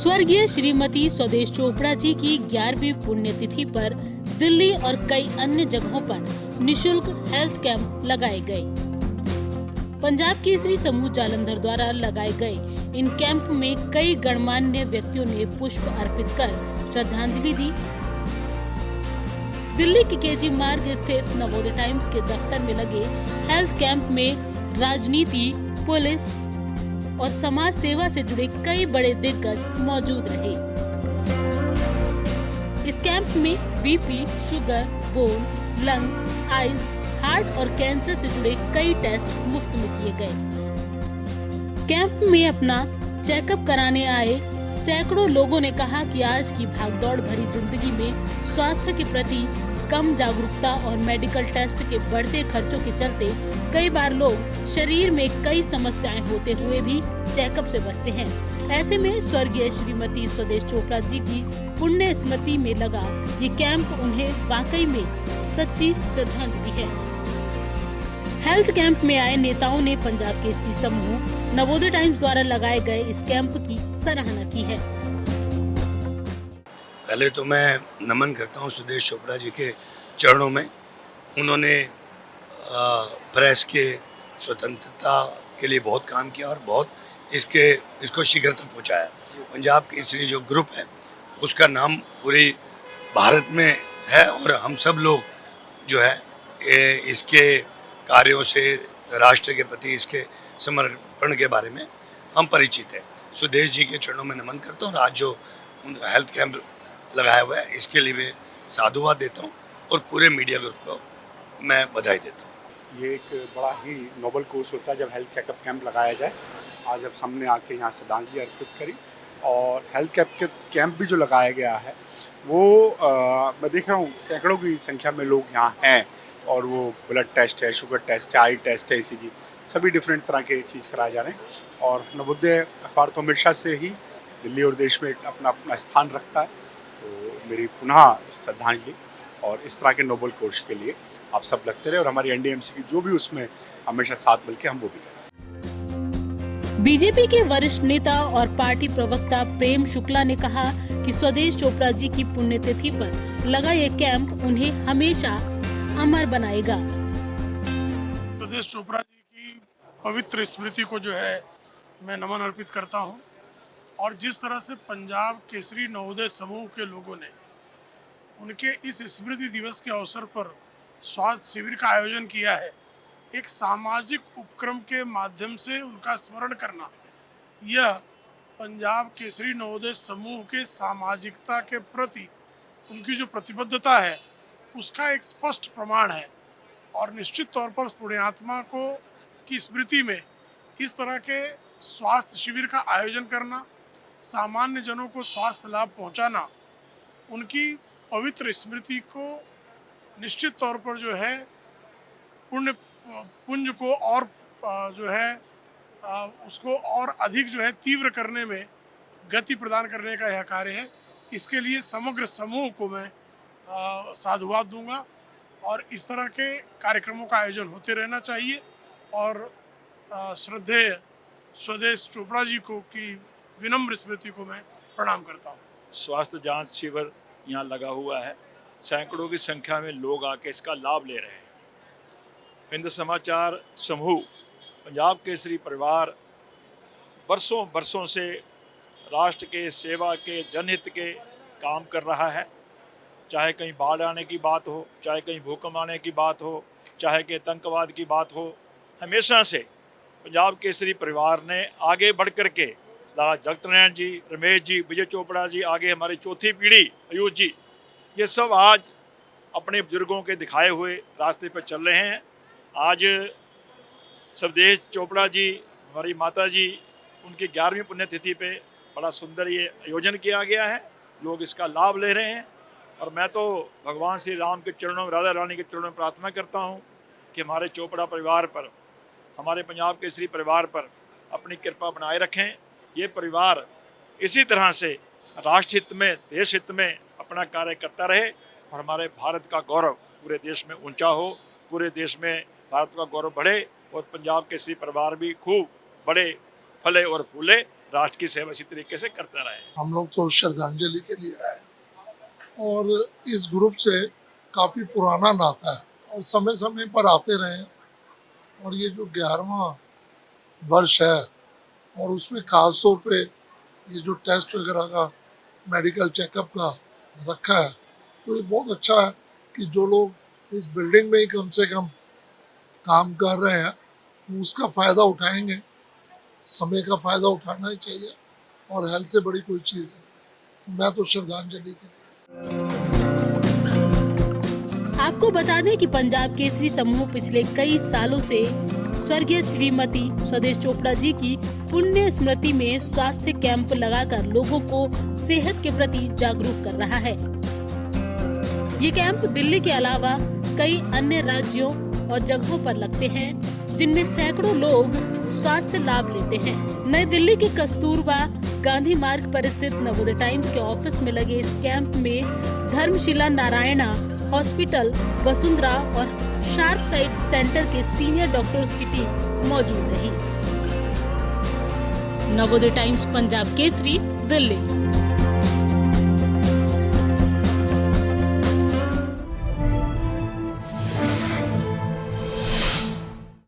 स्वर्गीय श्रीमती स्वदेश चोपड़ा जी की 11वीं पुण्यतिथि पर दिल्ली और कई अन्य जगहों पर निशुल्क हेल्थ कैंप लगाए गए। पंजाब केसरी समूह जालंधर द्वारा लगाए गए इन कैंप में कई गणमान्य व्यक्तियों ने पुष्प अर्पित कर श्रद्धांजलि दी। दिल्ली के केजी मार्ग स्थित नवोदय टाइम्स के दफ्तर में लगे हेल्थ कैंप में राजनीति, पुलिस और समाज सेवा से जुड़े कई बड़े दिग्गज मौजूद रहे। इस कैंप में BP, sugar, bone, lungs, eyes, heart और कैंसर से जुड़े कई टेस्ट मुफ्त में किए गए। कैंप में अपना चेकअप कराने आए सैकड़ों लोगों ने कहा कि आज की भागदौड़ भरी जिंदगी में स्वास्थ्य के प्रति कम जागरूकता और मेडिकल टेस्ट के बढ़ते खर्चों के चलते कई बार लोग शरीर में कई समस्याएं होते हुए भी चेकअप से बचते हैं। ऐसे में स्वर्गीय श्रीमती स्वदेश चोपड़ा जी की पुण्य स्मृति में लगा ये कैंप उन्हें वाकई में सच्ची श्रद्धांजलि है। हेल्थ कैंप में आए नेताओं ने पंजाब केसरी समूह नवोदय टाइम्स द्वारा लगाए गए इस कैंप की सराहना की है। पहले तो मैं नमन करता हूँ स्वदेश चोपड़ा जी के चरणों में। उन्होंने प्रेस के स्वतंत्रता के लिए बहुत काम किया और बहुत इसको शिखर तक पहुँचाया। पंजाब केसरी जो ग्रुप है उसका नाम पूरे भारत में है और हम सब लोग जो है इसके कार्यों से राष्ट्र के प्रति इसके समर्पण के बारे में हम परिचित हैं। स्वदेश जी के चरणों में नमन करता हूँ और आज जो हेल्थ कैंप लगाया हुआ है इसके लिए मैं साधुवाद देता हूँ और पूरे मीडिया ग्रुप को मैं बधाई देता हूँ। ये एक बड़ा ही नोबल कोर्स होता है जब हेल्थ चेकअप कैंप लगाया जाए। आज अब सामने आके यहाँ श्रद्धांजलि अर्पित करी और हेल्थ कैंप भी जो लगाया गया है वो मैं देख रहा हूँ सैकड़ों की संख्या में लोग यहाँ हैं और वो ब्लड टेस्ट है, शुगर टेस्ट है, आई टेस्ट है, ECG सभी डिफरेंट तरह के चीज़ कराए जा रहे हैं। और नवोदय अखबार तो हमेशा से ही दिल्ली और देश में अपना अपना स्थान रखता है। तो मेरी पुनः श्रद्धांजलि और इस तरह के नोबल कोर्स के लिए आप सब लगते रहे और हमारी NDMC की जो भी उसमें हमेशा साथ मिलकर हम वो भी करें। बीजेपी के वरिष्ठ नेता और पार्टी प्रवक्ता प्रेम शुक्ला ने कहा कि स्वदेश चोपड़ा जी की पुण्यतिथि पर लगा ये कैंप उन्हें हमेशा अमर बनाएगा। स्वदेश चोपड़ा जी की पवित्र स्मृति को जो है मैं नमन अर्पित करता हूं और जिस तरह से पंजाब केसरी नवोदय समूह के लोगों ने उनके इस स्मृति दिवस के अवसर पर स्वास्थ्य शिविर का आयोजन किया है, एक सामाजिक उपक्रम के माध्यम से उनका स्मरण करना, यह पंजाब केसरी नवोदय समूह के सामाजिकता के प्रति उनकी जो प्रतिबद्धता है उसका एक स्पष्ट प्रमाण है। और निश्चित तौर पर पुण्यात्मा को की स्मृति में इस तरह के स्वास्थ्य शिविर का आयोजन करना, सामान्य जनों को स्वास्थ्य लाभ पहुंचाना, उनकी पवित्र स्मृति को निश्चित तौर पर जो है पुंज को और जो है उसको और अधिक जो है तीव्र करने में गति प्रदान करने का यह कार्य है। इसके लिए समग्र समूह को मैं साधुवाद दूंगा और इस तरह के कार्यक्रमों का आयोजन होते रहना चाहिए। और श्रद्धेय स्वदेश चोपड़ा जी को की विनम्र स्मृति को मैं प्रणाम करता हूँ। स्वास्थ्य जांच शिविर यहाँ लगा हुआ है, सैकड़ों की संख्या में लोग आके इसका लाभ ले रहे हैं। हिंद समाचार समूह पंजाब केसरी परिवार बरसों से राष्ट्र के सेवा के जनहित के काम कर रहा है। चाहे कहीं बाढ़ आने की बात हो, चाहे कहीं भूकंप आने की बात हो, चाहे कि आतंकवाद की बात हो, हमेशा से पंजाब केसरी परिवार ने आगे बढ़ कर के जगत नारायण जी, रमेश जी, विजय चोपड़ा जी, आगे हमारी चौथी पीढ़ी आयुष जी, ये सब आज अपने बुजुर्गों के दिखाए हुए रास्ते पर चल रहे हैं। आज स्वदेश चोपड़ा जी, हमारी माता जी, उनकी 11वीं पुण्यतिथि पे बड़ा सुंदर ये आयोजन किया गया है। लोग इसका लाभ ले रहे हैं और मैं तो भगवान श्री राम के चरणों में, राधा रानी के चरणों में प्रार्थना करता हूँ कि हमारे चोपड़ा परिवार पर, हमारे पंजाब केसरी परिवार पर अपनी कृपा बनाए रखें। ये परिवार इसी तरह से राष्ट्र हित में, देश हित में अपना कार्य करता रहे और हमारे भारत का गौरव पूरे देश में ऊंचा हो, पूरे देश में भारत का गौरव बढ़े और पंजाब केसरी परिवार भी खूब बड़े फले और फूले, राष्ट्र की सेवा इसी तरीके से करते रहे। हम लोग तो श्रद्धांजलि के लिए आए और इस ग्रुप से काफ़ी पुराना नाता है और समय समय पर आते रहे और ये जो 11वां वर्ष है और उसमें खास तौर पे ये जो टेस्ट वगैरह का मेडिकल चेकअप का रखा है तो ये बहुत अच्छा है कि जो लोग इस बिल्डिंग में ही कम से कम काम कर रहे हैं उसका फ़ायदा उठाएंगे। समय का फ़ायदा उठाना ही चाहिए और हेल्थ से बड़ी कोई चीज़ नहीं है। मैं तो श्रद्धांजलि के लिए। आपको बता दें कि पंजाब केसरी समूह पिछले कई सालों से स्वर्गीय श्रीमती स्वदेश चोपड़ा जी की पुण्य स्मृति में स्वास्थ्य कैंप लगाकर लोगों को सेहत के प्रति जागरूक कर रहा है। ये कैंप दिल्ली के अलावा कई अन्य राज्यों और जगहों पर लगते हैं जिनमें सैकड़ों लोग स्वास्थ्य लाभ लेते हैं। नई दिल्ली के कस्तूरबा गांधी मार्ग पर स्थित नवोदय टाइम्स के ऑफिस में लगे इस कैंप में धर्मशिला नारायणा हॉस्पिटल, वसुंधरा और शार्प साइट सेंटर के सीनियर डॉक्टर्स की टीम मौजूद रही। नवोदय टाइम्स पंजाब केसरी, दिल्ली।